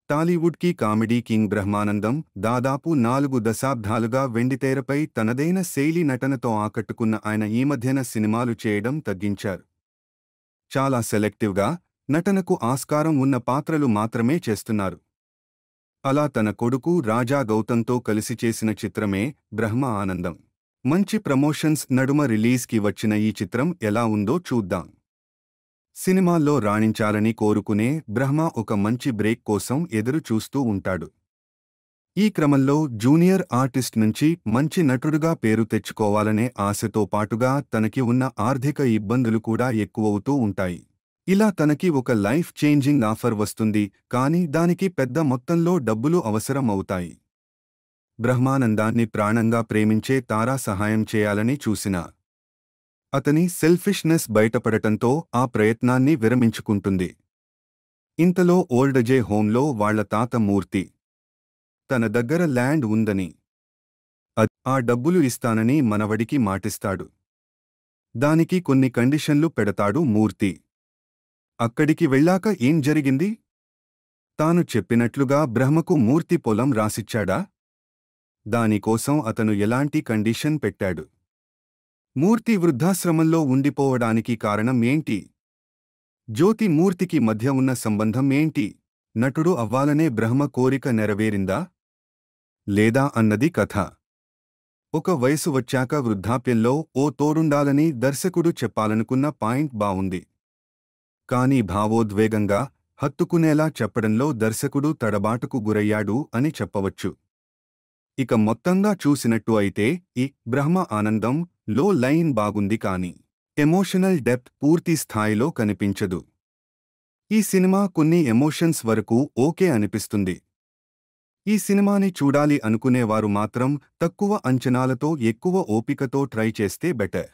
టాలీవుడ్కి comedy king Brahmanandam దాదాపు 4 దశాబ్దాలుగా వెండితెరపై తనదైన శైలి నటనతో ఆకట్టుకున్న ఆయన ఈ మధ్యన సినిమాలు చేయడం తగ్గించారు. చాలా సెలెక్టివ్గా, నటనకు ఆస్కారం ఉన్న పాత్రలు మాత్రమే చేస్తున్నారు. అలా తన కొడుకు రాజా గౌతంతో కలిసి చేసిన చిత్రమే బ్రహ్మ ఆనందం. మంచి ప్రమోషన్స్ నడుమ రిలీజ్కి వచ్చిన ఈ చిత్రం ఎలా ఉందో చూద్దాం. సినిమాల్లో రాణించాలని కోరుకునే బ్రహ్మ ఒక మంచి బ్రేక్ కోసం ఎదురు చూస్తూ ఉంటాడు. ఈ క్రమంలో జూనియర్ ఆర్టిస్ట్ నుంచి మంచి నటుడుగా పేరు తెచ్చుకోవాలనే ఆశతో పాటుగా తనకి ఉన్న ఆర్థిక ఇబ్బందులు కూడా ఎక్కువవుతూ ఉంటాయి. ఇలా తనకి ఒక లైఫ్ చేంజింగ్ ఆఫర్ వస్తుంది, కానీ దానికి పెద్ద మొత్తంలో డబ్బులు అవసరం అవుతాయి. బ్రహ్మానందాన్ని ప్రాణంగా ప్రేమించే తారా సహాయం చేయాలని చూసినా అతని సెల్ఫిష్నెస్ బయటపడటంతో ఆ ప్రయత్నాన్ని విరమించుకుంటుంది. ఇంతలో ఓల్డేజ్ హోంలో వాళ్ల తాత మూర్తి తన దగ్గర ల్యాండ్ ఉందని, ఆ డబ్బులు ఇస్తానని మనవడికి మాటిస్తాడు. దానికి కొన్ని కండిషన్లు పెడతాడు మూర్తి. అక్కడికి వెళ్ళాక ఏం జరిగింది? తాను చెప్పినట్లుగా బ్రహ్మకు మూర్తి పొలం రాసిచ్చాడా? దానికోసం అతను ఎలాంటి కండిషన్ పెట్టాడు? మూర్తి వృద్ధాశ్రమంలో ఉండిపోవడానికి కారణం ఏంటి? జ్యోతి మూర్తికి మధ్య ఉన్న సంబంధం ఏంటి? నటుడు అవ్వాలనే బ్రహ్మ కోరిక నెరవేరిందా లేదా అన్నది కథ. ఒక వయసు వచ్చాక వృద్ధాప్యంలో ఓ తోడుండాలని దర్శకుడు చెప్పాలనుకున్న పాయింట్ బావుంది. కానీ భావోద్వేగంగా, హత్తుకునేలా చెప్పడంలో దర్శకుడు తడబాటుకు గురయ్యాడు అని చెప్పవచ్చు. ఇక మొత్తంగా చూసినట్టు అయితే ఈ బ్రహ్మ ఆనందం లో లైన్ బాగుంది, కానీ ఎమోషనల్ డెప్త్ పూర్తి స్థాయిలో కనిపించదు. ఈ సినిమా కొన్ని ఎమోషన్స్ వరకు ఓకే అనిపిస్తుంది. ఈ సినిమాని చూడాలి అనుకునేవారు మాత్రం తక్కువ అంచనాలతో ఎక్కువ ఓపికతో ట్రై చేస్తే బెటర్.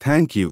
Thank you.